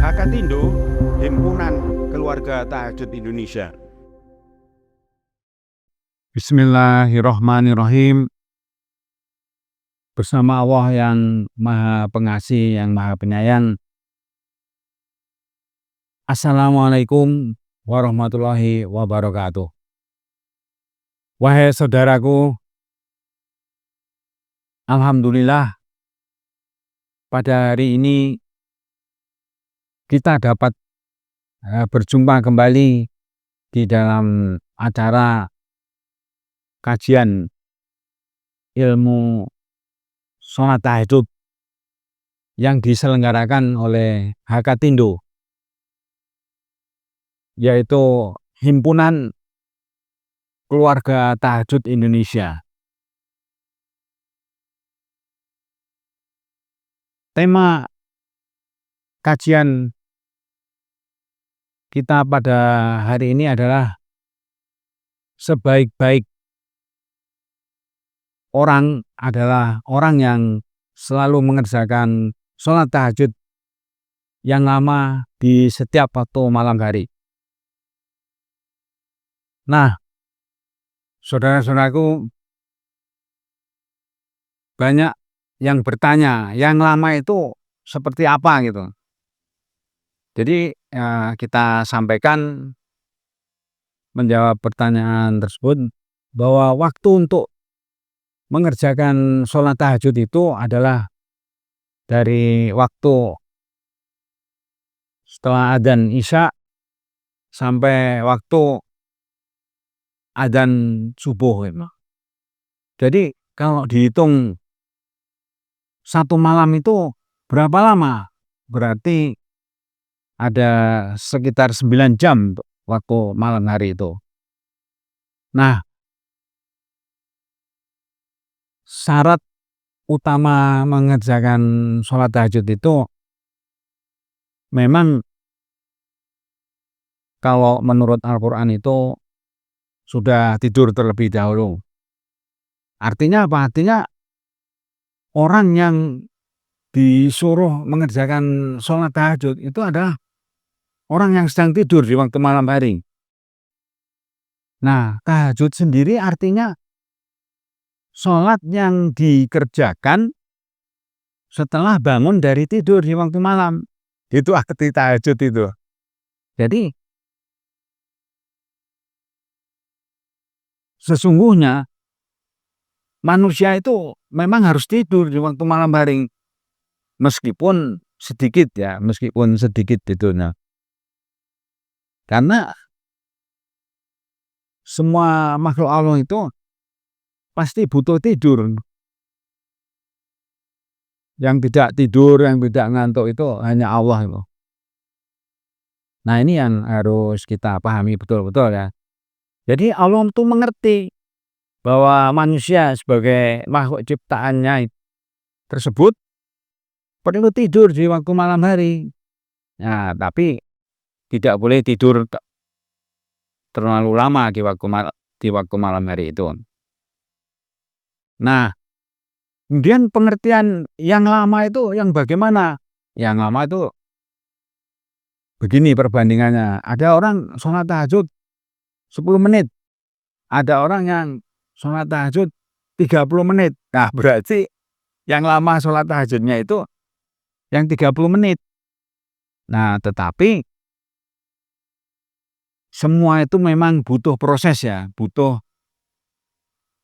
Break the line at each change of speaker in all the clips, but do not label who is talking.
Hakatindo, Himpunan Keluarga Tahajud Indonesia.
Bismillahirrahmanirrahim. Bersama Allah yang Maha Pengasih, yang Maha Penyayang. Assalamualaikum warahmatullahi wabarakatuh. Wahai saudaraku, alhamdulillah pada hari ini kita dapat berjumpa kembali di dalam acara kajian ilmu sholat tahajud yang diselenggarakan oleh Hakatindo, yaitu Himpunan Keluarga Tahajud Indonesia. Tema kajian kita pada hari ini adalah sebaik-baik orang adalah orang yang selalu mengerjakan sholat tahajud yang lama di setiap waktu malam hari. Nah, saudara-saudaraku, banyak yang bertanya, yang lama itu seperti apa gitu. Jadi kita sampaikan menjawab pertanyaan tersebut bahwa waktu untuk mengerjakan sholat tahajud itu adalah dari waktu setelah adzan Isya sampai waktu adzan subuh. Jadi kalau dihitung satu malam itu berapa lama? Berarti ada sekitar 9 jam waktu malam hari itu. Nah, syarat utama mengerjakan sholat tahajud itu memang kalau menurut Al-Quran itu sudah tidur terlebih dahulu. Artinya apa? Artinya orang yang disuruh mengerjakan sholat tahajud itu adalah orang yang sedang tidur di waktu malam hari. Nah, tahajud sendiri artinya sholat yang dikerjakan setelah bangun dari tidur di waktu malam. Itu arti tahajud itu. Jadi, sesungguhnya manusia itu memang harus tidur di waktu malam hari. Meskipun sedikit tidurnya. Karena semua makhluk Allah itu pasti butuh tidur. Yang tidak tidur, yang tidak ngantuk itu hanya Allah itu. Nah, ini yang harus kita pahami betul-betul ya. Jadi Allah itu mengerti bahwa manusia sebagai makhluk ciptaannya tersebut perlu tidur di waktu malam hari. Nah, tapi tidak boleh tidur terlalu lama di waktu malam hari itu. Nah, kemudian pengertian yang lama itu yang bagaimana? Yang lama itu begini perbandingannya. Ada orang sholat tahajud 10 menit. Ada orang yang sholat tahajud 30 menit. Nah, berarti yang lama sholat tahajudnya itu yang 30 menit. Nah, tetapi semua itu memang butuh proses ya, butuh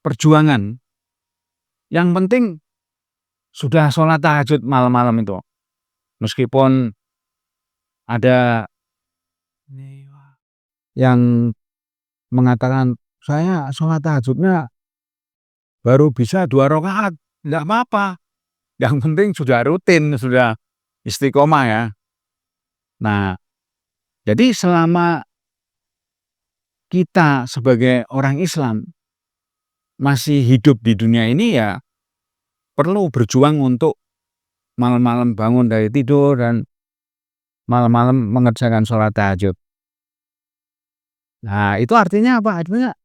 perjuangan. Yang penting sudah sholat tahajud malam-malam itu. Meskipun ada yang mengatakan saya sholat tahajudnya baru bisa 2 rakaat, tidak apa-apa. Yang penting sudah rutin, sudah istiqomah ya. Nah, jadi selama kita sebagai orang Islam masih hidup di dunia ini ya perlu berjuang untuk malam-malam bangun dari tidur dan malam-malam mengerjakan sholat tahajud. Nah, itu artinya apa? Artinya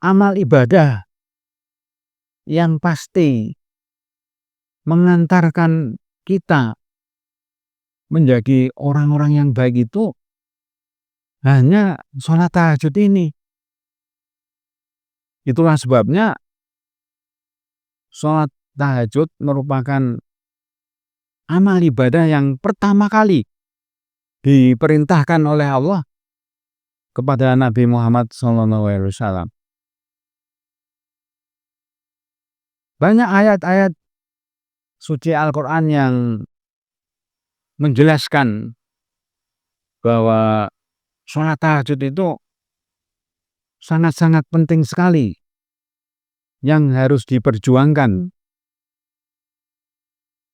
amal ibadah yang pasti mengantarkan kita menjadi orang-orang yang baik itu hanya sholat tahajud ini. Itulah sebabnya sholat tahajud merupakan amal ibadah yang pertama kali diperintahkan oleh Allah kepada Nabi Muhammad SAW. Banyak ayat-ayat suci Al-Quran yang menjelaskan bahwa sholat tahajud itu sangat-sangat penting sekali yang harus diperjuangkan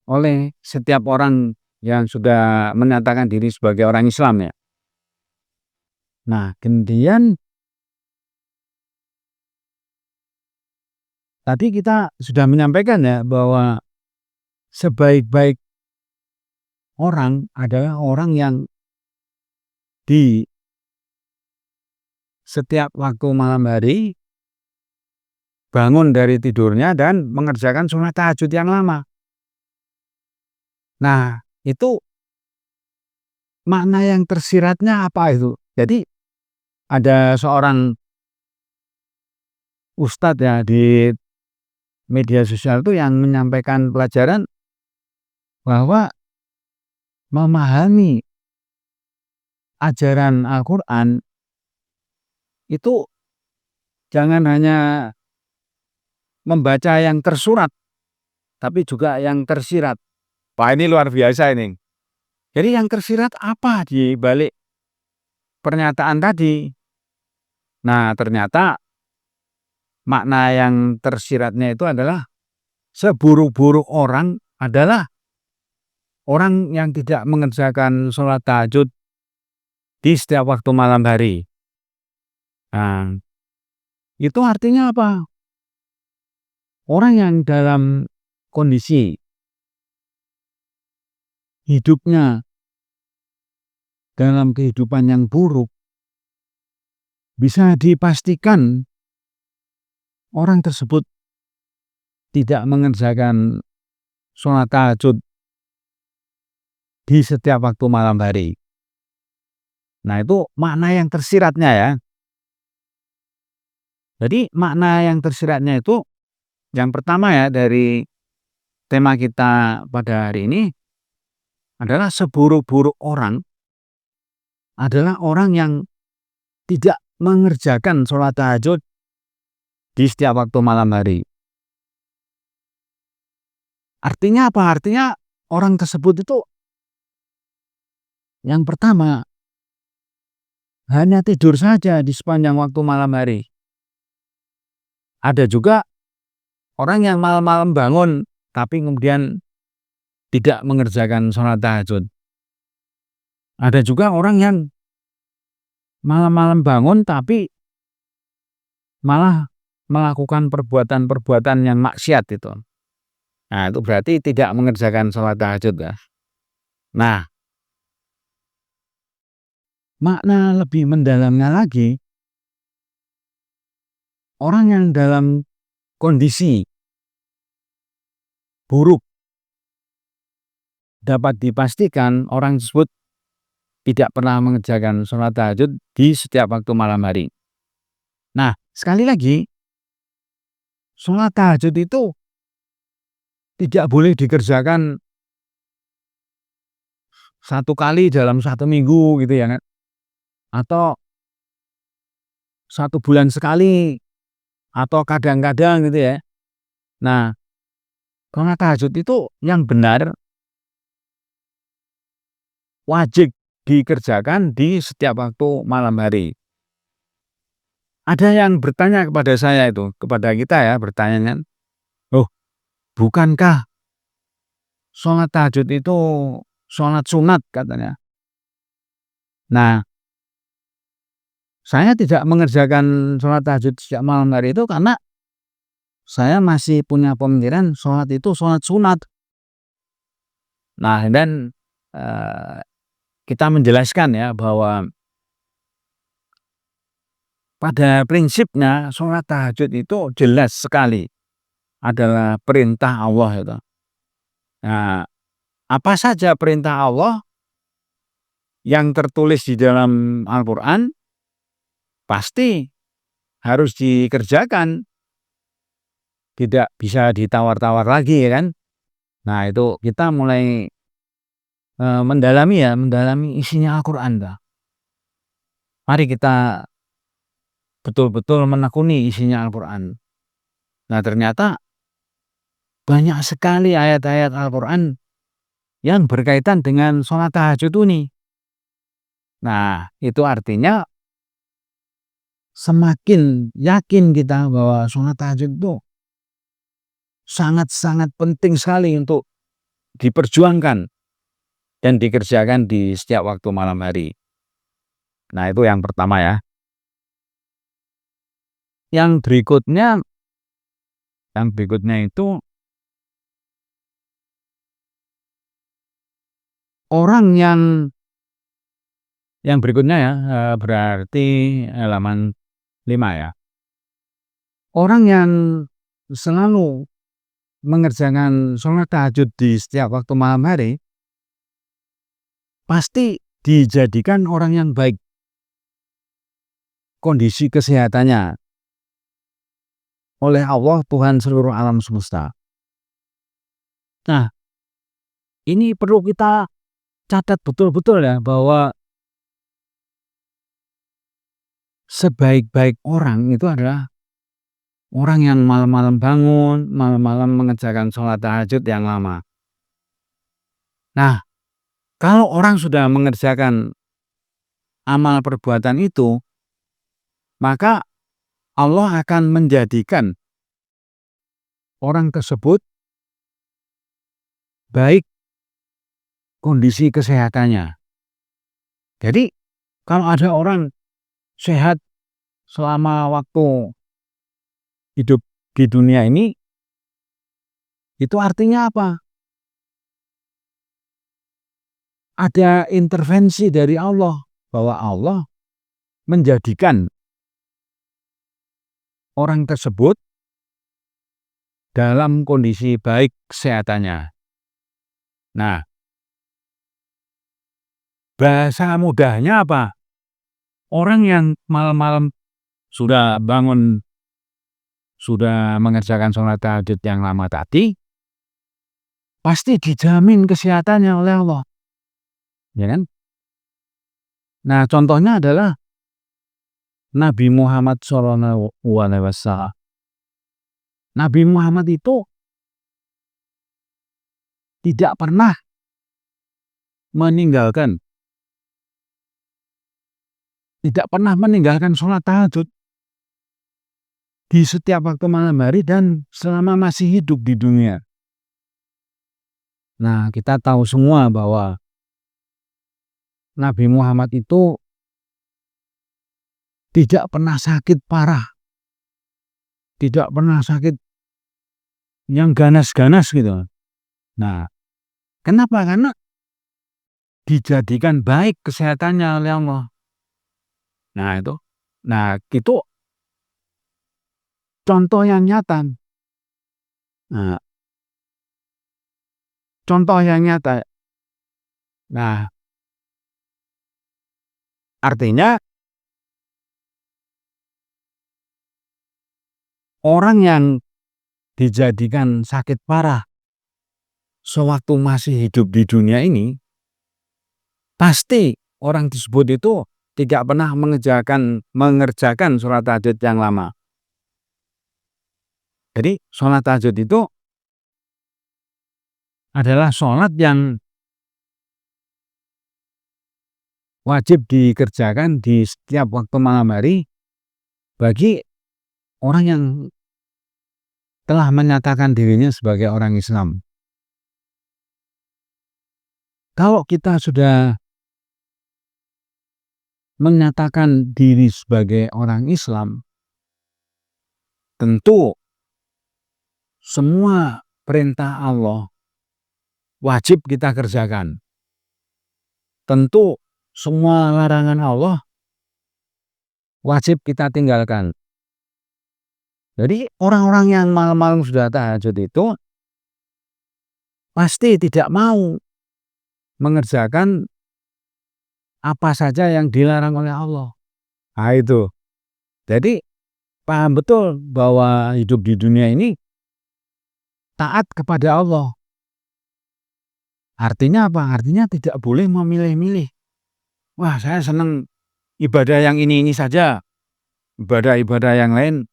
oleh setiap orang yang sudah menyatakan diri sebagai orang Islam ya. Nah, kemudian tadi kita sudah menyampaikan ya bahwa sebaik-baik orang adalah orang yang di setiap waktu malam hari bangun dari tidurnya dan mengerjakan sholat tahajud yang lama. Nah, itu makna yang tersiratnya apa itu? Jadi ada seorang ustadz ya di media sosial itu yang menyampaikan pelajaran bahwa memahami ajaran Al-Quran itu jangan hanya membaca yang tersurat, tapi juga yang tersirat. Wah, ini luar biasa ini. Jadi yang tersirat apa di balik pernyataan tadi? Nah, ternyata makna yang tersiratnya itu adalah seburuk-buruk orang adalah orang yang tidak mengerjakan sholat tahajud di setiap waktu malam hari. Nah, itu artinya apa? Orang yang dalam kondisi hidupnya dalam kehidupan yang buruk, bisa dipastikan orang tersebut tidak mengerjakan sholat tahajud di setiap waktu malam hari. Nah, itu makna yang tersiratnya ya. Jadi makna yang tersiratnya itu yang pertama ya dari tema kita pada hari ini adalah seburuk-buruk orang adalah orang yang tidak mengerjakan sholat tahajud di setiap waktu malam hari. Artinya apa? Artinya orang tersebut itu yang pertama hanya tidur saja di sepanjang waktu malam hari. Ada juga orang yang malam-malam bangun tapi kemudian tidak mengerjakan sholat tahajud. Ada juga orang yang malam-malam bangun tapi malah melakukan perbuatan-perbuatan yang maksiat itu. Nah, itu berarti tidak mengerjakan sholat tahajud ya. Nah, makna lebih mendalamnya lagi, orang yang dalam kondisi buruk dapat dipastikan orang tersebut tidak pernah mengerjakan sholat tahajud di setiap waktu malam hari. Nah, sekali lagi, sholat tahajud itu tidak boleh dikerjakan satu kali dalam satu minggu gitu ya kan, atau satu bulan sekali, atau kadang-kadang gitu ya. Nah, sholat tahajud itu yang benar wajib dikerjakan di setiap waktu malam hari. Ada yang bertanya kepada saya itu, kepada kita ya, bertanya, oh, bukankah sholat tahajud itu sholat sunat katanya. Nah, saya tidak mengerjakan sholat tahajud setiap malam hari itu karena saya masih punya pemikiran sholat itu sholat sunat. Nah, dan kita menjelaskan ya bahwa pada prinsipnya sholat tahajud itu jelas sekali adalah perintah Allah itu. Nah, apa saja perintah Allah yang tertulis di dalam Al-Quran pasti harus dikerjakan, tidak bisa ditawar-tawar lagi ya kan. Nah itu kita mulai mendalami isinya Al-Quran. Mari kita betul-betul menekuni isinya Al-Quran. Nah ternyata banyak sekali ayat-ayat Al-Quran yang berkaitan dengan sholat tahajud ini. Nah itu artinya semakin yakin kita bahwa sholat tahajud itu sangat-sangat penting sekali untuk diperjuangkan dan dikerjakan di setiap waktu malam hari. Nah itu yang pertama ya. Yang berikutnya itu orang yang berikutnya ya, berarti halaman 5 ya. Orang yang selalu mengerjakan sholat tahajud di setiap waktu malam hari pasti dijadikan orang yang baik kondisi kesehatannya oleh Allah Tuhan seluruh alam semesta. Nah, ini perlu kita catat betul-betul ya bahwa sebaik-baik orang itu adalah orang yang malam-malam bangun, malam-malam mengerjakan sholat tahajud yang lama. Nah, kalau orang sudah mengerjakan amal perbuatan itu, maka Allah akan menjadikan orang tersebut baik kondisi kesehatannya. Jadi, kalau ada orang sehat selama waktu hidup di dunia ini, itu artinya apa? Ada intervensi dari Allah, bahwa Allah menjadikan orang tersebut dalam kondisi baik kesehatannya. Nah, bahasa mudahnya apa? Orang yang malam-malam sudah bangun, sudah mengerjakan sholat tahajud yang lama tadi, pasti dijamin kesehatannya oleh Allah. Ya kan? Nah, contohnya adalah Nabi Muhammad SAW. Nabi Muhammad itu tidak pernah meninggalkan sholat tahajud di setiap waktu malam hari dan selama masih hidup di dunia. Nah, kita tahu semua bahwa Nabi Muhammad itu tidak pernah sakit parah, tidak pernah sakit yang ganas-ganas gitu. Nah, kenapa? Karena dijadikan baik kesehatannya oleh Allah. Nah itu contoh yang nyata. Nah, contoh yang nyata. Nah, artinya orang yang dijadikan sakit parah sewaktu masih hidup di dunia ini, pasti orang tersebut itu tidak pernah mengerjakan sholat tahajud yang lama. Jadi sholat tahajud itu adalah sholat yang wajib dikerjakan di setiap waktu malam hari bagi orang yang telah menyatakan dirinya sebagai orang Islam. Kalau kita sudah menyatakan diri sebagai orang Islam, tentu semua perintah Allah wajib kita kerjakan. Tentu semua larangan Allah wajib kita tinggalkan. Jadi orang-orang yang malam-malam sudah tahajud itu pasti tidak mau mengerjakan apa saja yang dilarang oleh Allah. Nah itu. Jadi paham betul bahwa hidup di dunia ini taat kepada Allah. Artinya apa? Artinya tidak boleh memilih-milih. Wah, saya senang ibadah yang ini saja. Ibadah-ibadah yang lain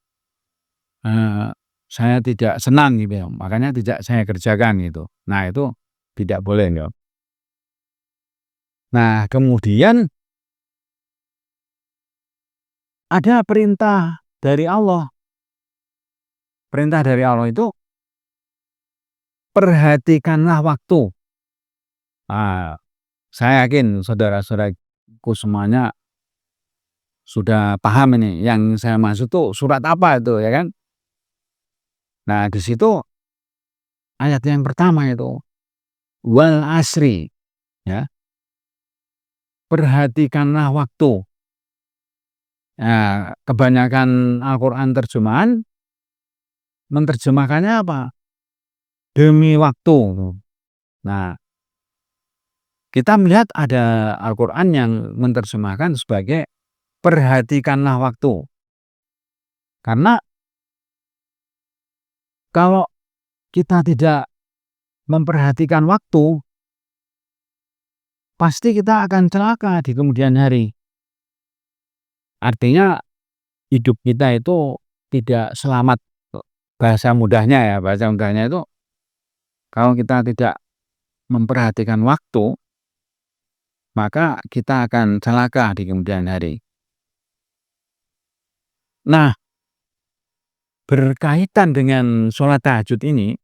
saya tidak senang gitu ya. Makanya tidak saya kerjakan gitu. Nah, itu tidak boleh ya. Nah, kemudian ada perintah dari Allah. Perintah dari Allah itu perhatikanlah waktu. Nah, saya yakin saudara-saudaraku semuanya sudah paham ini. Yang saya maksud tuh surat apa itu ya kan? Nah, di situ ayat yang pertama itu wal asri ya. Perhatikanlah waktu. Nah, kebanyakan Al-Qur'an terjemahan menerjemahkannya apa? Demi waktu. Nah, kita melihat ada Al-Qur'an yang menerjemahkan sebagai perhatikanlah waktu. Karena kalau kita tidak memperhatikan waktu, pasti kita akan celaka di kemudian hari. Artinya hidup kita itu tidak selamat. Bahasa mudahnya itu kalau kita tidak memperhatikan waktu, maka kita akan celaka di kemudian hari. Nah, berkaitan dengan sholat tahajud ini,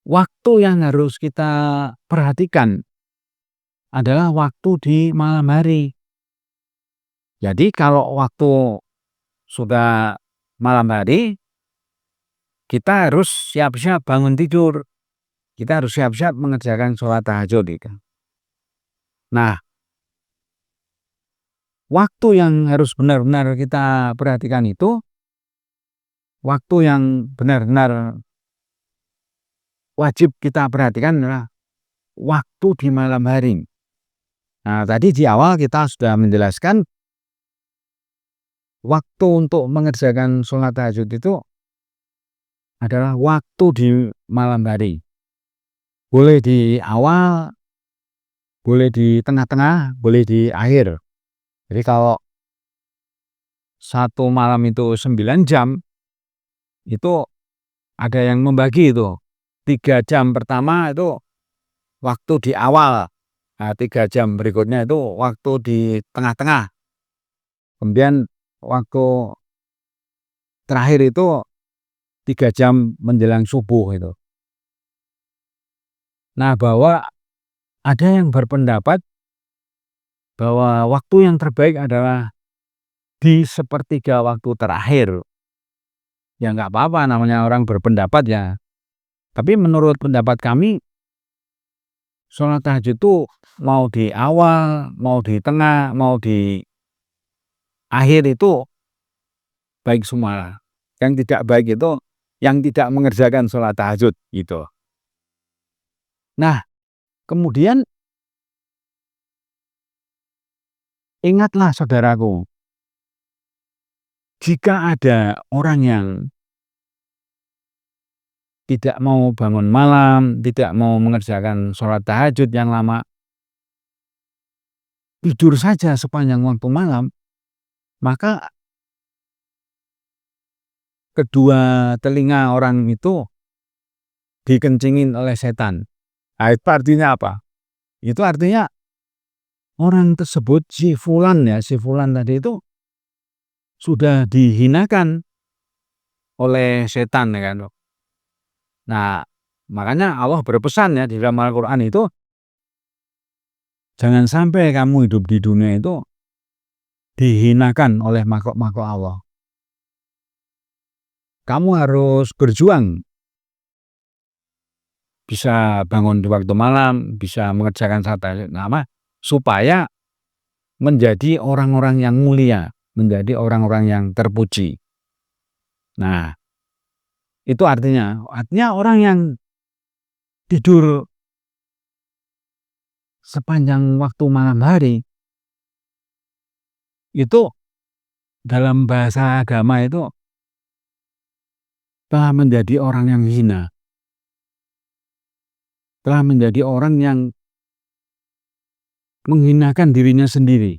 waktu yang harus kita perhatikan adalah waktu di malam hari. Jadi kalau waktu sudah malam hari, kita harus siap-siap bangun tidur. Kita harus siap-siap mengerjakan sholat tahajud. Nah, waktu yang harus benar-benar kita perhatikan itu, waktu yang benar-benar wajib kita perhatikan adalah waktu di malam hari. Nah, tadi di awal kita sudah menjelaskan waktu untuk mengerjakan sholat tahajud itu adalah waktu di malam hari. Boleh di awal, boleh di tengah-tengah, boleh di akhir. Jadi kalau satu malam itu 9 jam, itu ada yang membagi itu. 3 jam pertama itu waktu di awal. Nah, 3 jam berikutnya itu waktu di tengah-tengah. Kemudian waktu terakhir itu 3 jam menjelang subuh itu. Nah, bahwa ada yang berpendapat bahwa waktu yang terbaik adalah di sepertiga waktu terakhir. Ya nggak apa-apa, namanya orang berpendapat ya. Tapi menurut pendapat kami, sholat tahajud itu mau di awal, mau di tengah, mau di akhir itu baik semua. Yang tidak baik itu yang tidak mengerjakan sholat tahajud gitu. Nah, kemudian ingatlah saudaraku, jika ada orang yang tidak mau bangun malam, tidak mau mengerjakan sholat tahajud yang lama, tidur saja sepanjang waktu malam, maka kedua telinga orang itu dikencingin oleh setan. Nah, itu artinya apa? Itu artinya orang tersebut si fulan tadi itu sudah dihinakan oleh setan ya kan. Nah, makanya Allah berpesan ya di dalam Al-Qur'an itu, jangan sampai kamu hidup di dunia itu dihinakan oleh makhluk-makhluk Allah. Kamu harus berjuang. Bisa bangun di waktu malam, bisa mengerjakan sholat tahajud supaya menjadi orang-orang yang mulia, menjadi orang-orang yang terpuji. Nah, itu artinya orang yang tidur sepanjang waktu malam hari, itu dalam bahasa agama itu telah menjadi orang yang hina, telah menjadi orang yang menghinakan dirinya sendiri,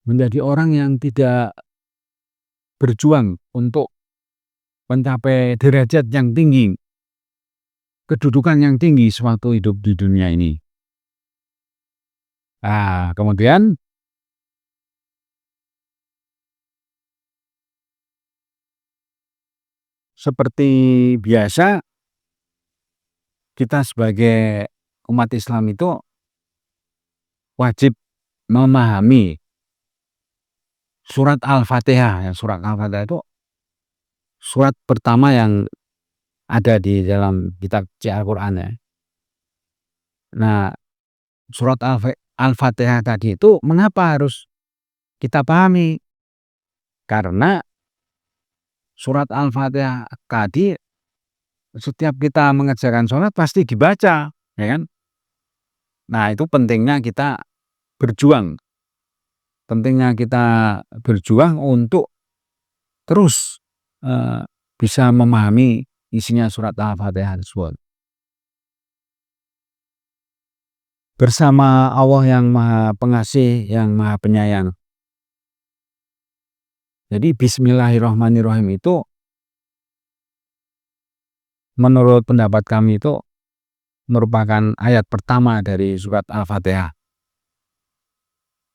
menjadi orang yang tidak berjuang untuk mencapai derajat yang tinggi, kedudukan yang tinggi sewaktu hidup di dunia ini. Nah, kemudian seperti biasa, kita sebagai umat Islam itu wajib memahami surat Al-Fatihah. Surat Al-Fatihah itu surat pertama yang ada di dalam kitab Al-Quran ya. Nah, surat Al-Fatihah tadi itu mengapa harus kita pahami? Karena surat Al-Fatihah tadi setiap kita mengerjakan sholat pasti dibaca, ya kan? Nah, itu pentingnya kita berjuang. Pentingnya kita berjuang untuk terus bisa memahami isinya surat Al-Fatihah tersebut. Bersama Allah yang Maha Pengasih, yang Maha Penyayang. Jadi Bismillahirrahmanirrahim itu menurut pendapat kami itu merupakan ayat pertama dari surat Al-Fatihah.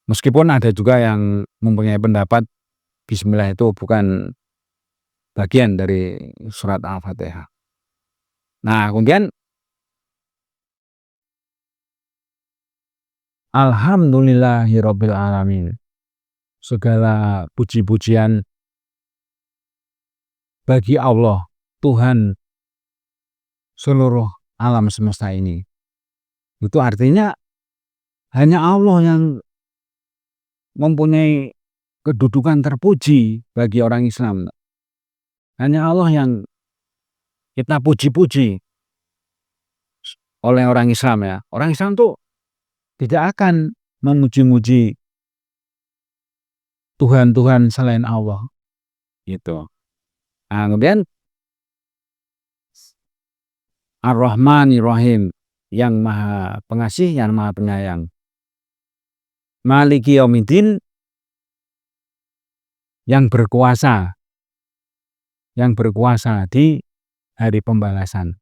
Meskipun ada juga yang mempunyai pendapat Bismillah itu bukan bagian dari surat Al-Fatihah. Nah, kemudian Alhamdulillahirabbil alamin. Segala puji-pujian bagi Allah, Tuhan seluruh alam semesta ini. Itu artinya hanya Allah yang mempunyai kedudukan terpuji bagi orang Islam. Hanya Allah yang kita puji-puji oleh orang Islam ya. Orang Islam tuh tidak akan memuji-muji Tuhan-Tuhan selain Allah. Gitu. Nah, kemudian Ar-Rahmanir-Rahim, yang Maha Pengasih, yang Maha Penyayang. Maliki Yaumiddin, yang berkuasa di hari pembalasan.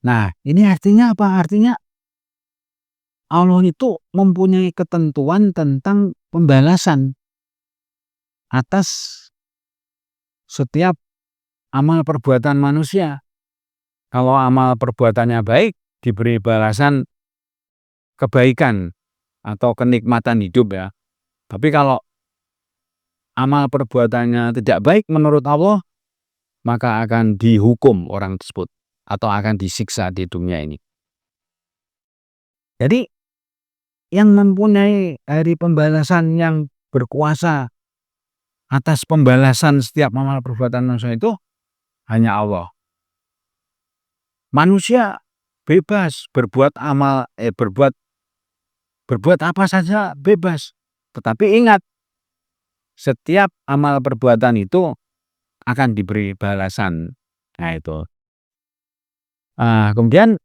Nah, ini artinya apa? Artinya Allah itu mempunyai ketentuan tentang pembalasan atas setiap amal perbuatan manusia. Kalau amal perbuatannya baik, diberi balasan kebaikan atau kenikmatan hidup ya. Tapi kalau amal perbuatannya tidak baik menurut Allah, maka akan dihukum orang tersebut atau akan disiksa di dunia ini. Jadi yang mempunyai hari pembalasan, yang berkuasa atas pembalasan setiap amal perbuatan manusia itu hanya Allah. Manusia bebas berbuat amal, berbuat apa saja bebas. Tetapi ingat, setiap amal perbuatan itu akan diberi balasan. Nah itu. Kemudian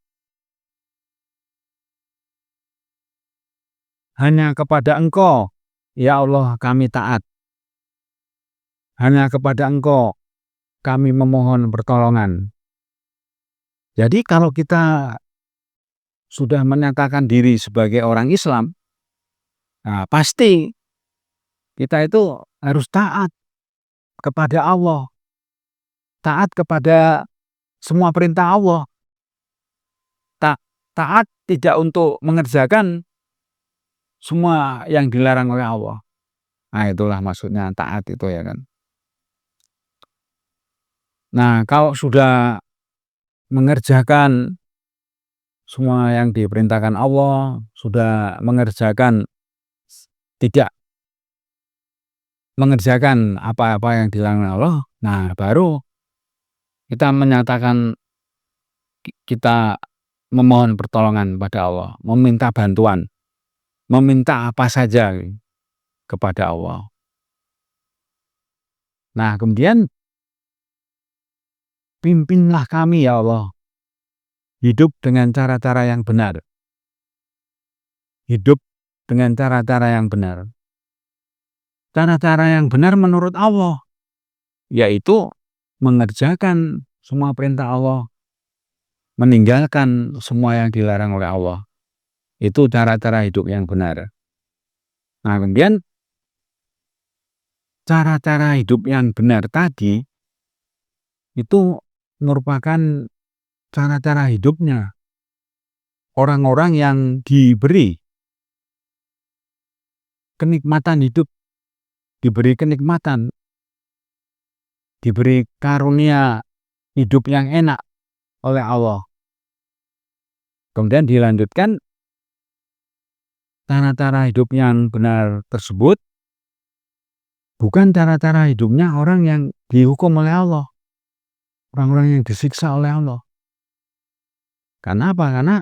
hanya kepada Engkau, ya Allah, kami taat. Hanya kepada Engkau kami memohon pertolongan. Jadi kalau kita sudah menyatakan diri sebagai orang Islam, pasti kita itu harus taat kepada Allah, taat kepada semua perintah Allah, taat tidak untuk mengerjakan semua yang dilarang oleh Allah. Nah, itulah maksudnya taat itu ya kan. Nah, kalau sudah mengerjakan semua yang diperintahkan Allah, sudah tidak mengerjakan apa-apa yang dilarang Allah, nah baru kita menyatakan kita memohon pertolongan pada Allah, meminta bantuan, meminta apa saja kepada Allah. Nah, kemudian pimpinlah kami ya Allah, hidup dengan cara-cara yang benar. Hidup dengan cara-cara yang benar. Cara-cara yang benar menurut Allah, yaitu mengerjakan semua perintah Allah, meninggalkan semua yang dilarang oleh Allah. Itu cara-cara hidup yang benar. Nah, kemudian cara-cara hidup yang benar tadi itu merupakan cara-cara hidupnya orang-orang yang diberi kenikmatan hidup, diberi kenikmatan, diberi karunia hidup yang enak oleh Allah. Kemudian dilanjutkan, cara-cara hidup yang benar tersebut bukan cara-cara hidupnya orang yang dihukum oleh Allah, orang-orang yang disiksa oleh Allah. Karena apa? Karena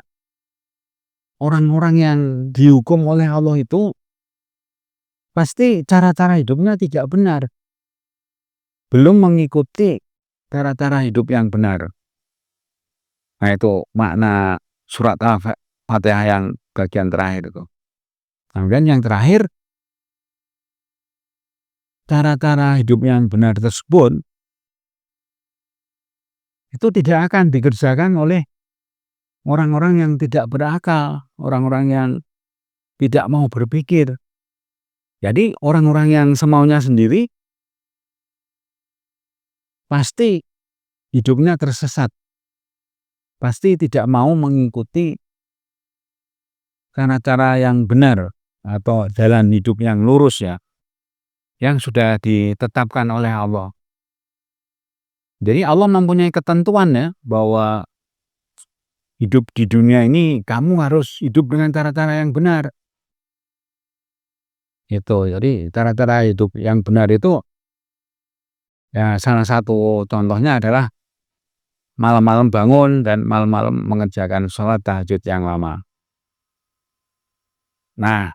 orang-orang yang dihukum oleh Allah itu pasti cara-cara hidupnya tidak benar, belum mengikuti cara-cara hidup yang benar. Nah, itu makna surat Al-Fatihah yang bagian terakhir itu. Kemudian yang terakhir, cara-cara hidup yang benar tersebut itu tidak akan dikerjakan oleh orang-orang yang tidak berakal, orang-orang yang tidak mau berpikir. Jadi orang-orang yang semaunya sendiri pasti hidupnya tersesat, pasti tidak mau mengikuti cara-cara yang benar atau jalan hidup yang lurus ya, yang sudah ditetapkan oleh Allah. Jadi Allah mempunyai ketentuan ya, bahwa hidup di dunia ini kamu harus hidup dengan cara-cara yang benar. Itu, jadi cara-cara hidup yang benar itu ya salah satu contohnya adalah malam-malam bangun dan malam-malam mengerjakan sholat tahajud yang lama. Nah,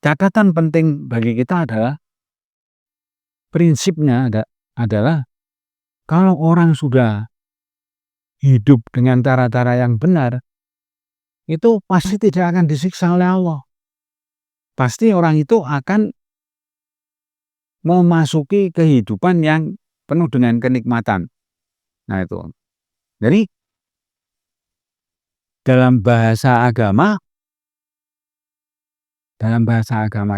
catatan penting bagi kita adalah prinsipnya adalah kalau orang sudah hidup dengan cara-cara yang benar, itu pasti tidak akan disiksa oleh Allah. Pasti orang itu akan memasuki kehidupan yang penuh dengan kenikmatan. Nah, itu. Jadi dalam bahasa agama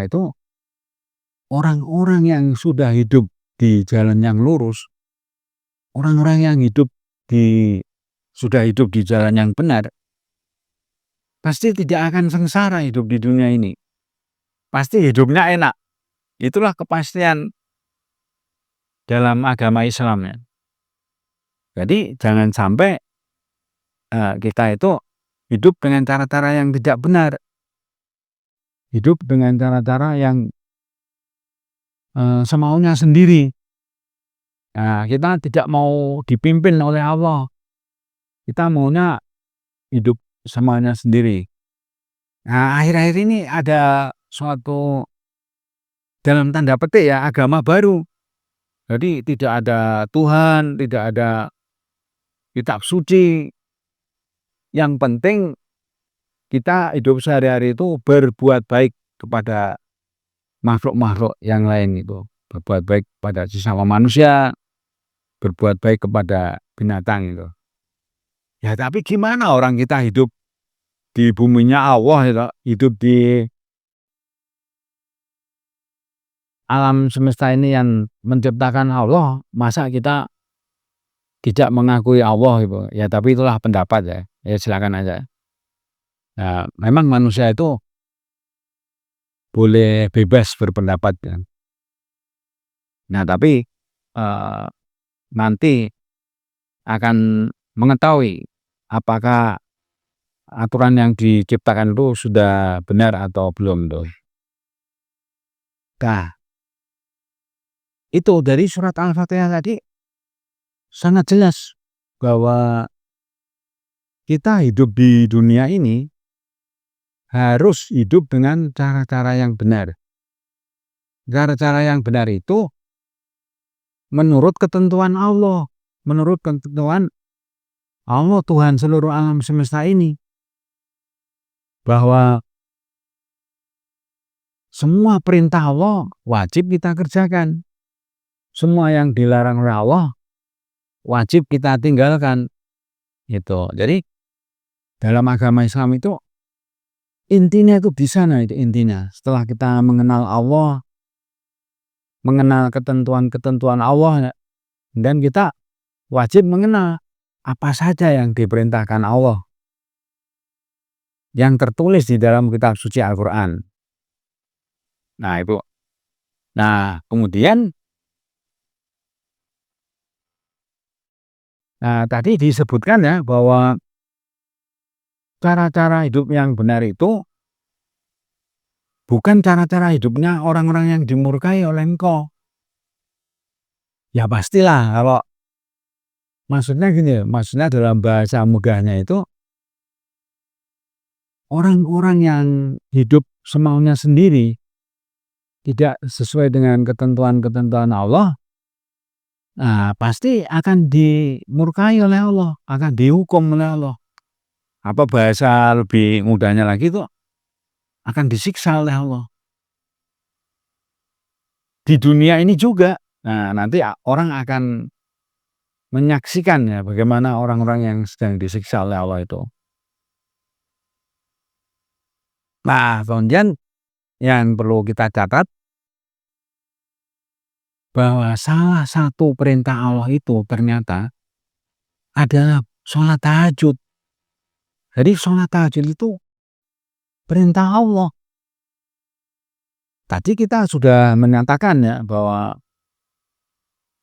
itu orang-orang yang sudah hidup di jalan yang lurus, orang-orang yang sudah hidup di jalan yang benar, pasti tidak akan sengsara hidup di dunia ini. Pasti hidupnya enak. Itulah kepastian dalam agama Islam ya. Jadi jangan sampai kita itu hidup dengan cara-cara yang tidak benar, hidup dengan cara-cara yang semaunya sendiri. Nah, kita tidak mau dipimpin oleh Allah, kita maunya hidup semaunya sendiri. Nah, akhir-akhir ini ada suatu, dalam tanda petik ya, agama baru. Jadi tidak ada Tuhan, tidak ada kitab suci. Yang penting kita hidup sehari-hari itu berbuat baik kepada makhluk-makhluk yang lain itu. Berbuat baik kepada sesama manusia, berbuat baik kepada binatang itu. Ya tapi gimana orang kita hidup di buminya Allah itu, hidup di alam semesta ini yang menciptakan Allah, masa kita tidak mengakui Allah gitu. Ya tapi itulah pendapat ya. Ya silakan aja. Nah, memang manusia itu boleh bebas berpendapat kan. Nah, tapi nanti akan mengetahui apakah aturan yang diciptakan itu sudah benar atau belum tuh. Nah, itu dari surat Al-Fatihah tadi sangat jelas bahwa kita hidup di dunia ini harus hidup dengan cara-cara yang benar. Cara-cara yang benar itu menurut ketentuan Allah, menurut ketentuan Allah Tuhan seluruh alam semesta ini. Bahwa semua perintah Allah wajib kita kerjakan. Semua yang dilarang oleh Allah wajib kita tinggalkan. Gitu. Jadi dalam agama Islam itu intinya itu di sana itu intinya. Setelah kita mengenal Allah, mengenal ketentuan-ketentuan Allah, dan kita wajib mengenal apa saja yang diperintahkan Allah yang tertulis di dalam kitab suci Al-Quran. Nah itu. Nah kemudian tadi disebutkan ya bahwa cara-cara hidup yang benar itu bukan cara-cara hidupnya orang-orang yang dimurkai oleh engkau. Ya pastilah kalau maksudnya gini, maksudnya dalam bahasa mudahnya itu orang-orang yang hidup semaunya sendiri, tidak sesuai dengan ketentuan-ketentuan Allah, pasti akan dimurkai oleh Allah, akan dihukum oleh Allah. Apa bahasa lebih mudahnya lagi itu akan disiksa oleh Allah. Di dunia ini juga. Nah, nanti orang akan menyaksikan ya bagaimana orang-orang yang sedang disiksa oleh Allah itu. Nah, kemudian yang perlu kita catat bahwa salah satu perintah Allah itu ternyata adalah sholat tahajud. Jadi sholat tahajud itu perintah Allah. Tadi kita sudah menyatakan ya bahwa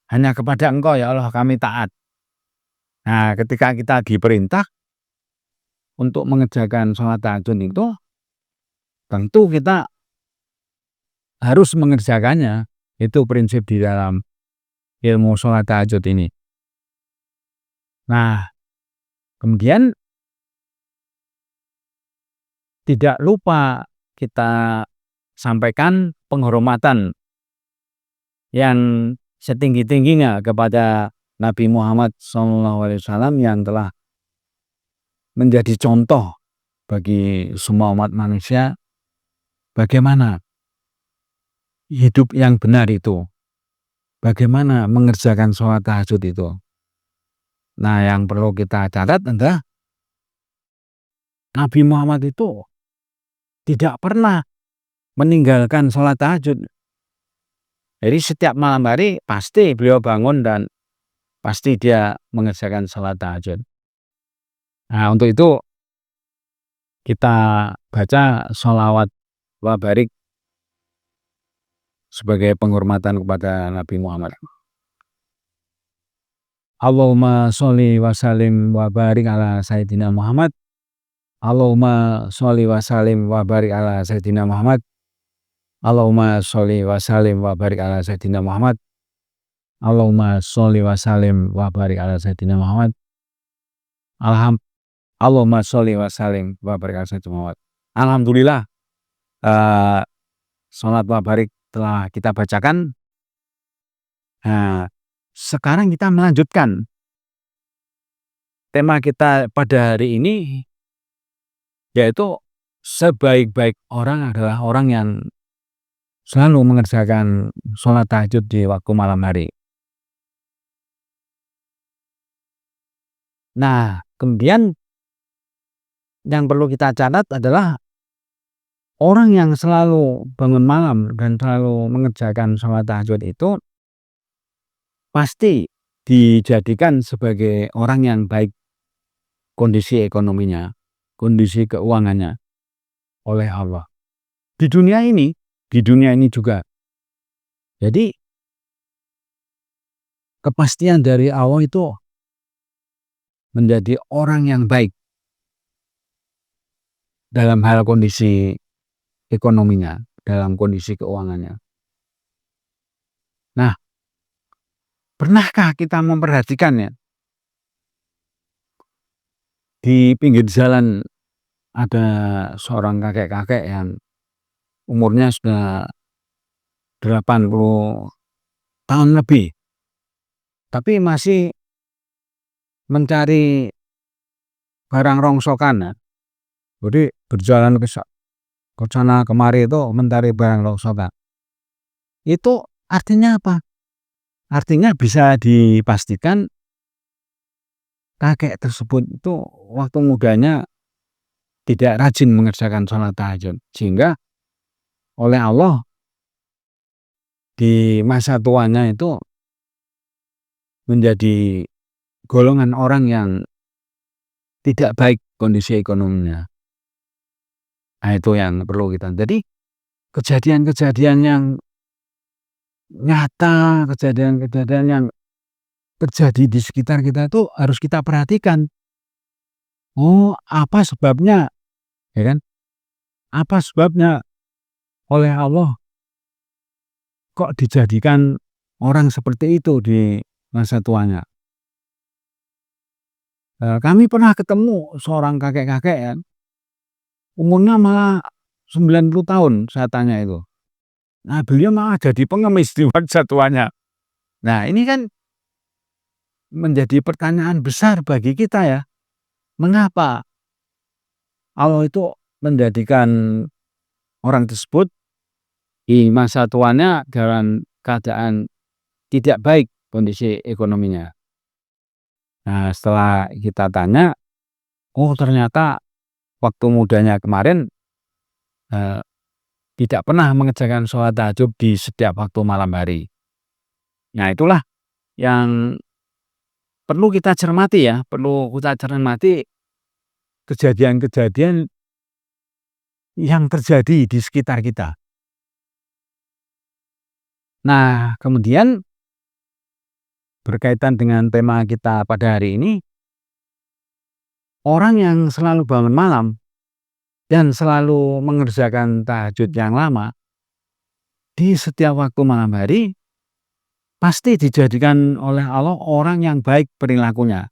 hanya kepada Engkau ya Allah kami taat. Nah, ketika kita diperintah untuk mengerjakan sholat tahajud itu, tentu kita harus mengerjakannya. Itu prinsip di dalam ilmu sholat tahajud ini. Nah, kemudian tidak lupa kita sampaikan penghormatan yang setinggi-tingginya kepada Nabi Muhammad SAW yang telah menjadi contoh bagi semua umat manusia bagaimana hidup yang benar itu, bagaimana mengerjakan sholat tahajud itu. Nah, yang perlu kita catat adalah Nabi Muhammad itu tidak pernah meninggalkan sholat tahajud. Jadi setiap malam hari pasti beliau bangun dan pasti dia mengerjakan sholat tahajud. Nah, untuk itu kita baca sholawat wa barik sebagai penghormatan kepada Nabi Muhammad. Allahumma sholli wa sallim wa barik ala Sayyidina Muhammad. Allahumma sholli wa sallim wa barik ala Sayyidina Muhammad. Allahumma sholli wa sallim wa barik ala Sayyidina Muhammad. Allahumma sholli wa sallim wa barik ala Sayyidina Muhammad. Allahumma sholli wa sallim wa barik ala Sayyidina Muhammad. Alhamdulillah, sholat wa barik telah kita bacakan. Nah, sekarang kita melanjutkan tema kita pada hari ini, yaitu sebaik-baik orang adalah orang yang selalu mengerjakan sholat tahajud di waktu malam hari. Nah, kemudian yang perlu kita catat adalah orang yang selalu bangun malam dan selalu mengerjakan sholat tahajud itu pasti dijadikan sebagai orang yang baik kondisi ekonominya, kondisi keuangannya oleh Allah. Di dunia ini juga. Jadi kepastian dari Allah itu menjadi orang yang baik dalam hal kondisi ekonominya, dalam kondisi keuangannya. Nah, pernahkah kita memperhatikannya Di pinggir jalan ada seorang kakek-kakek yang umurnya sudah 80 tahun lebih, tapi masih mencari barang rongsokan ya. Jadi berjalan ke sana kemari itu mencari barang rongsokan. Itu artinya apa? Artinya bisa dipastikan kakek tersebut itu waktu mudanya tidak rajin mengerjakan sholat tahajud, sehingga oleh Allah di masa tuanya itu menjadi golongan orang yang tidak baik kondisi ekonominya. Nah, itu yang perlu kita. Jadi kejadian-kejadian yang nyata, kejadian-kejadian yang terjadi di sekitar kita itu harus kita perhatikan. Oh, apa sebabnya? Ya kan? Apa sebabnya oleh Allah kok dijadikan orang seperti itu di masa tuanya? Kami pernah ketemu seorang kakek-kakek ya, umurnya malah 90 tahun saya tanya itu. Nah, beliau malah jadi pengemis di masa tuanya. Nah, ini kan menjadi pertanyaan besar bagi kita ya. Mengapa Allah itu menjadikan orang tersebut di masa tuanya dalam keadaan tidak baik kondisi ekonominya. Nah, setelah kita tanya, oh ternyata waktu mudanya kemarin eh, tidak pernah mengerjakan sholat tahajud di setiap waktu malam hari. Nah, itulah yang perlu kita cermati ya, perlu kita cermati kejadian-kejadian yang terjadi di sekitar kita. Nah, kemudian berkaitan dengan tema kita pada hari ini, orang yang selalu bangun malam dan selalu mengerjakan tahajud yang lama di setiap waktu malam hari pasti dijadikan oleh Allah orang yang baik perilakunya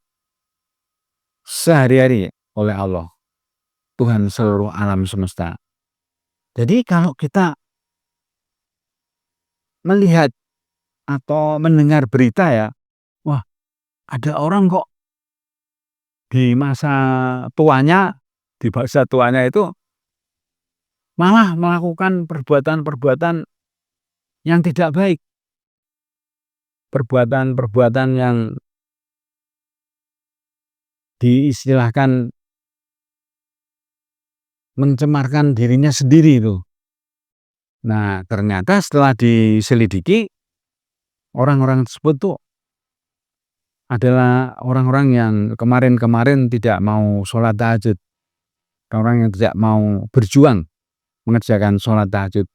sehari-hari oleh Allah, Tuhan seluruh alam semesta. Jadi kalau kita melihat atau mendengar berita ya, wah ada orang kok di masa tuanya, itu malah melakukan perbuatan-perbuatan yang tidak baik, perbuatan-perbuatan yang diistilahkan mencemarkan dirinya sendiri itu. Nah, ternyata setelah diselidiki, orang-orang tersebut tuh adalah orang-orang yang kemarin-kemarin tidak mau sholat tahajud, orang yang tidak mau berjuang mengerjakan sholat tahajud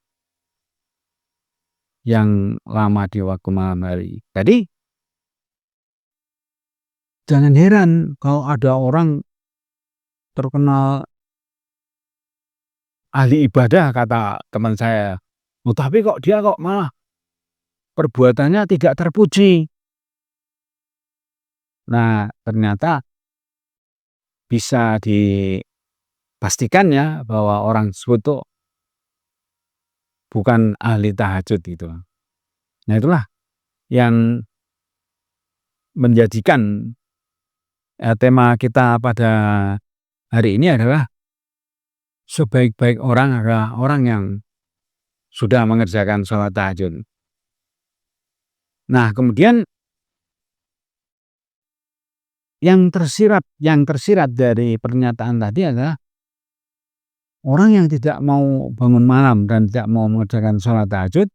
yang lama di waktu malam hari. Jadi jangan heran kalau ada orang terkenal ahli ibadah kata teman saya, oh, tapi kok dia kok malah perbuatannya tidak terpuji. Nah, ternyata bisa dipastikan ya bahwa orang tersebut tuh bukan ahli tahajud gitu. Nah, itulah yang menjadikan tema kita pada hari ini adalah sebaik-baik orang adalah orang yang sudah mengerjakan sholat tahajud. Nah, kemudian yang tersirat dari pernyataan tadi adalah orang yang tidak mau bangun malam dan tidak mau mengerjakan sholat tahajud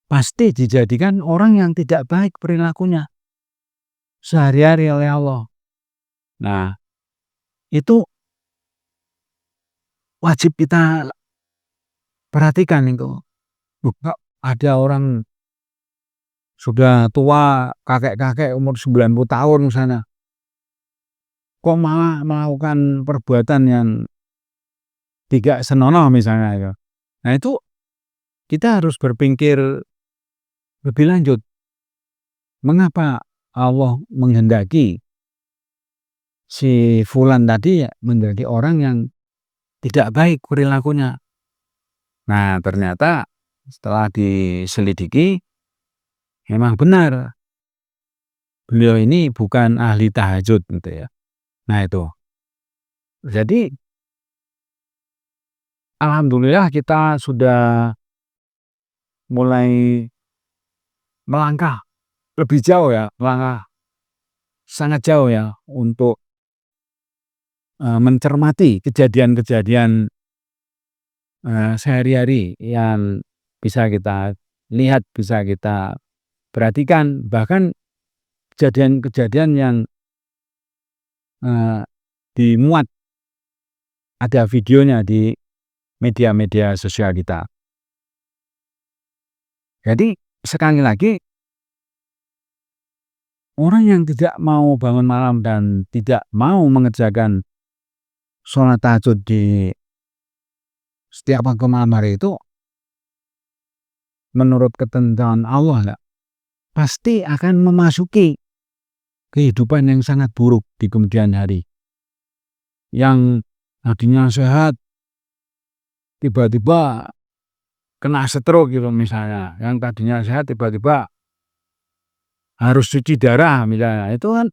pasti dijadikan orang yang tidak baik perilakunya sehari-hari oleh Allah. Nah, itu wajib kita perhatikan itu. Kok ada orang sudah tua, kakek-kakek umur 90 tahun misalnya, kok malah melakukan perbuatan yang tidak senonoh misalnya itu. Nah, itu kita harus berpikir lebih lanjut. Mengapa Allah menghendaki si fulan tadi menjadi orang yang tidak baik perilakunya. Nah, ternyata setelah diselidiki memang benar beliau ini bukan ahli tahajud gitu ya. Nah itu. Jadi alhamdulillah kita sudah mulai melangkah lebih jauh ya, melangkah sangat jauh ya untuk mencermati kejadian-kejadian sehari-hari yang bisa kita lihat, bisa kita perhatikan, bahkan kejadian-kejadian yang dimuat ada videonya di media-media sosial kita. Jadi sekali lagi orang yang tidak mau bangun malam dan tidak mau mengerjakan sholat tahajud di setiap waktu malam hari itu, menurut ketentuan Allah pasti akan memasuki kehidupan yang sangat buruk di kemudian hari. Yang tadinya sehat tiba-tiba kena stroke gitu misalnya, yang tadinya sehat tiba-tiba harus cuci darah misalnya, itu kan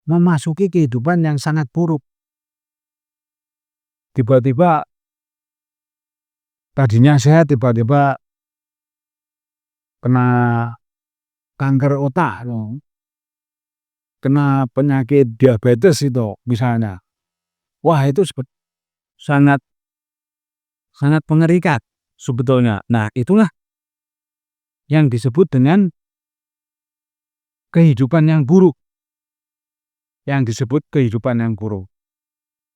memasuki kehidupan yang sangat buruk. Tiba-tiba tadinya sehat tiba-tiba kena kanker otak, kena penyakit diabetes itu misalnya. Wah, itu sangat mengerikan sebetulnya. Nah, itulah yang disebut dengan kehidupan yang buruk. Yang disebut kehidupan yang buruk.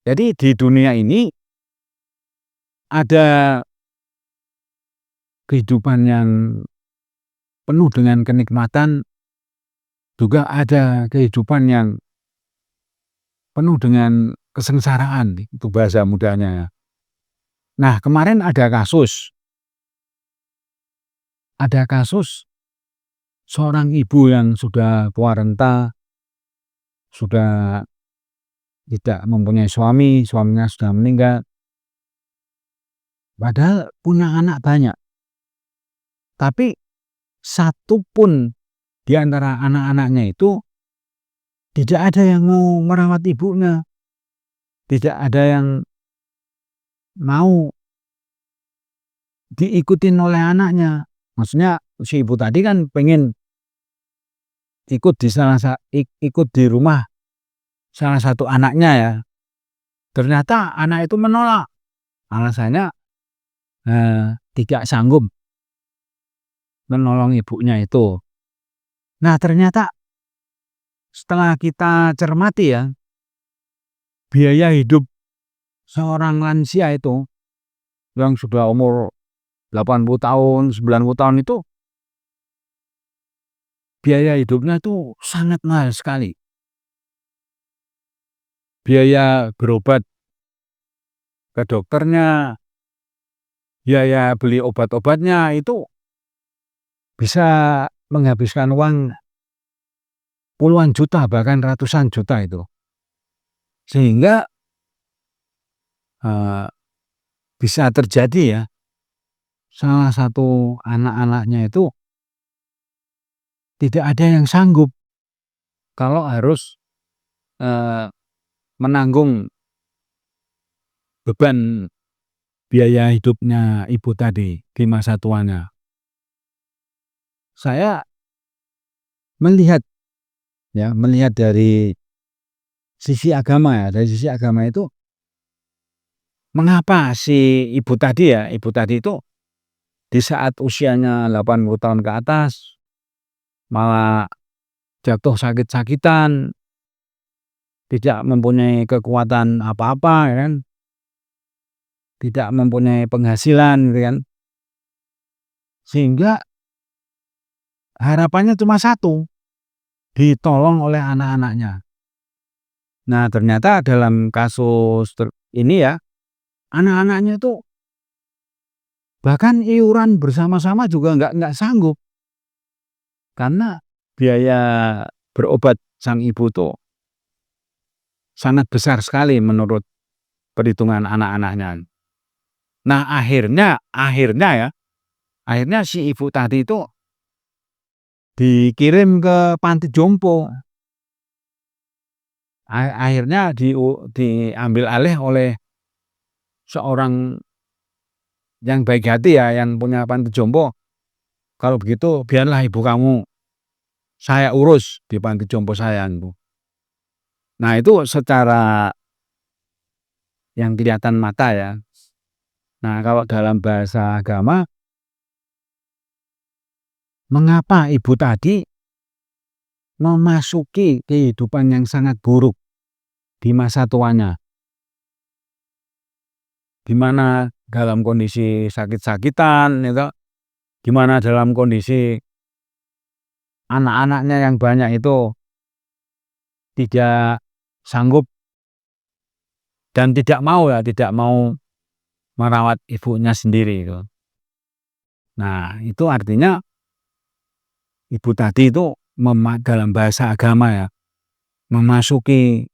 Jadi di dunia ini ada kehidupan yang penuh dengan kenikmatan, juga ada kehidupan yang penuh dengan kesengsaraan, itu bahasa mudahnya. Nah, kemarin ada kasus seorang ibu yang sudah tua renta, sudah tidak mempunyai suami, suaminya sudah meninggal, padahal punya anak banyak. Tapi satu pun di antara anak-anaknya itu tidak ada yang mau merawat ibunya, tidak ada yang mau diikutin oleh anaknya. Maksudnya si ibu tadi kan pengen ikut di rumah salah satu anaknya ya. Ternyata anak itu menolak. Alasannya tidak sanggup menolong ibunya itu. Nah, ternyata setelah kita cermati ya, biaya hidup seorang lansia itu yang sudah umur 80 tahun, 90 tahun itu biaya hidupnya itu sangat mahal sekali. Biaya berobat ke dokternya, biaya beli obat-obatnya itu bisa menghabiskan uang puluhan juta, bahkan ratusan juta itu. Sehingga bisa terjadi ya, salah satu anak-anaknya itu tidak ada yang sanggup kalau harus menanggung beban biaya hidupnya ibu tadi di masa tuanya. Saya melihat dari sisi agama ya, dari sisi agama itu mengapa si ibu tadi itu di saat usianya 80 tahun ke atas malah jatuh sakit-sakitan, tidak mempunyai kekuatan apa-apa ya kan, tidak mempunyai penghasilan gitu kan, sehingga harapannya cuma satu, ditolong oleh anak-anaknya. Nah, ternyata dalam kasus ini ya, anak-anaknya itu bahkan iuran bersama-sama juga nggak sanggup, karena biaya berobat sang ibu tuh sangat besar sekali menurut perhitungan anak-anaknya. Nah, akhirnya si ibu tadi itu dikirim ke panti jompo. Akhirnya diambil alih oleh seorang yang baik hati ya, yang punya panti jompo. Kalau begitu biarlah ibu kamu saya urus di panti jompo saya itu. Nah, itu secara yang kelihatan mata ya. Nah, kalau dalam bahasa agama, mengapa ibu tadi memasuki kehidupan yang sangat buruk di masa tuanya, di mana dalam kondisi sakit-sakitan, gitu, di mana dalam kondisi anak-anaknya yang banyak itu tidak sanggup dan tidak mau merawat ibunya sendiri gitu. Nah, itu artinya ibu tadi itu dalam bahasa agama ya, memasuki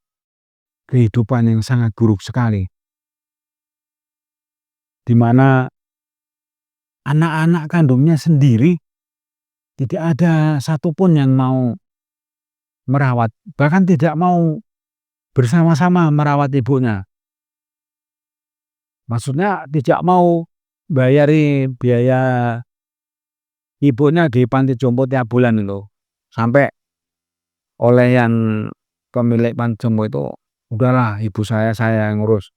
kehidupan yang sangat buruk sekali, di mana anak-anak kandungnya sendiri tidak ada satupun yang mau merawat, bahkan tidak mau bersama-sama merawat ibunya. Maksudnya tidak mau bayari biaya ibunya di panti jompo tiap bulan itu. Sampai oleh yang pemilik panti jompo itu, udahlah ibu saya yang ngurus.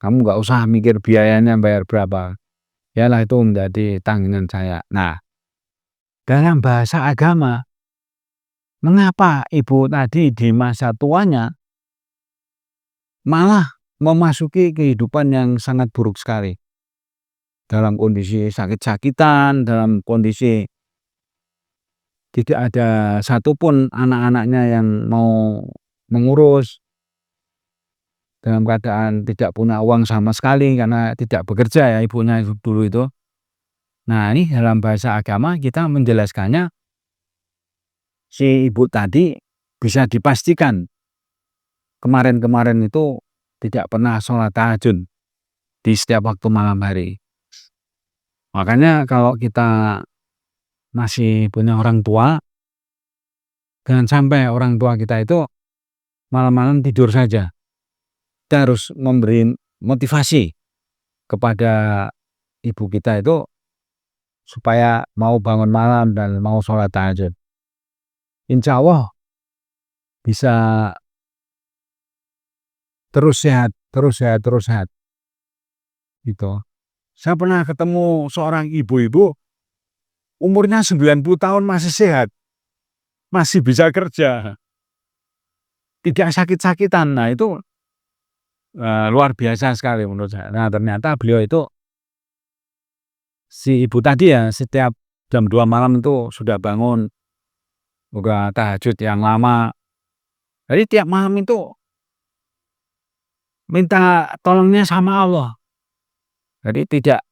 Kamu nggak usah mikir biayanya bayar berapa. Yalah itu menjadi tanggungan saya. Nah, dalam bahasa agama, mengapa ibu tadi di masa tuanya malah memasuki kehidupan yang sangat buruk sekali. Dalam kondisi sakit-sakitan, dalam kondisi tidak ada satupun anak-anaknya yang mau mengurus, dalam keadaan tidak punya uang sama sekali karena tidak bekerja ya ibunya dulu itu. Nah, ini dalam bahasa agama kita menjelaskannya, si ibu tadi bisa dipastikan kemarin-kemarin itu tidak pernah sholat tahajud di setiap waktu malam hari. Makanya kalau kita masih punya orang tua, jangan sampai orang tua kita itu malam-malam tidur saja. Kita harus memberi motivasi kepada ibu kita itu supaya mau bangun malam dan mau sholat tahajud. Insya Allah bisa terus sehat. Gitu. Saya pernah ketemu seorang ibu-ibu umurnya 90 tahun masih sehat, masih bisa kerja, tidak sakit-sakitan. Nah, itu luar biasa sekali menurut saya. Nah, ternyata beliau itu, si ibu tadi ya, setiap jam 2 malam itu sudah bangun, buka tahajud yang lama. Jadi tiap malam itu minta tolongnya sama Allah. Jadi tidak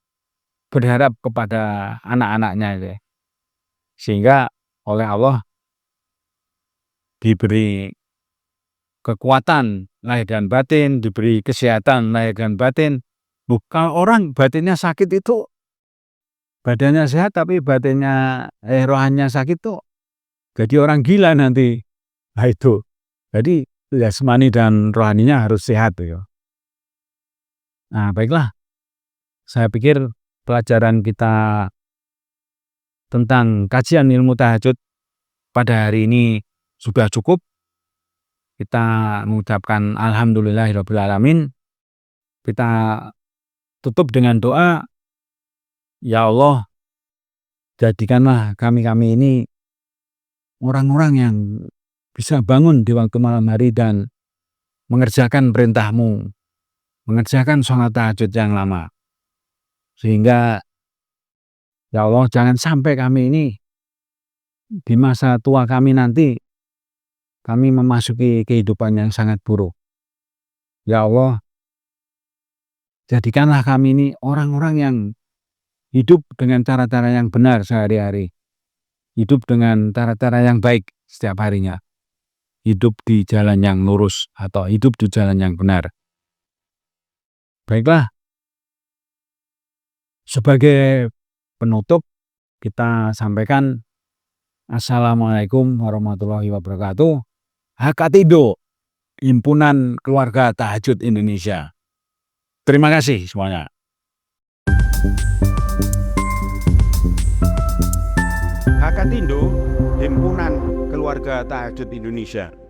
berharap kepada anak-anaknya itu. Sehingga oleh Allah diberi kekuatan lahir dan batin, diberi kesehatan lahir dan batin. Kalau orang batinnya sakit itu, badannya sehat tapi batinnya rohannya sakit tuh jadi orang gila nanti. Nah, itu. Jadi jasmani dan rohaninya harus sehat tuh ya. Nah, baiklah. Saya pikir pelajaran kita tentang kajian ilmu tahajud pada hari ini sudah cukup. Kita mengucapkan alhamdulillahirabbil alamin. Kita tutup dengan doa, ya Allah, jadikanlah kami ini orang-orang yang bisa bangun di waktu malam hari dan mengerjakan perintah-Mu, mengerjakan sholat tahajud yang lama. Sehingga ya Allah, jangan sampai kami ini di masa tua kami nanti kami memasuki kehidupan yang sangat buruk. Ya Allah, jadikanlah kami ini orang-orang yang hidup dengan cara-cara yang benar sehari-hari. Hidup dengan cara-cara yang baik setiap harinya. hidup di jalan yang lurus atau hidup di jalan yang benar. Baiklah, sebagai penutup kita sampaikan Assalamualaikum warahmatullahi wabarakatuh. Hakatindo, Himpunan Keluarga Tahajud Indonesia. Terima kasih semuanya.
Hakatindo, Himpunan Keluarga Tahajud Indonesia.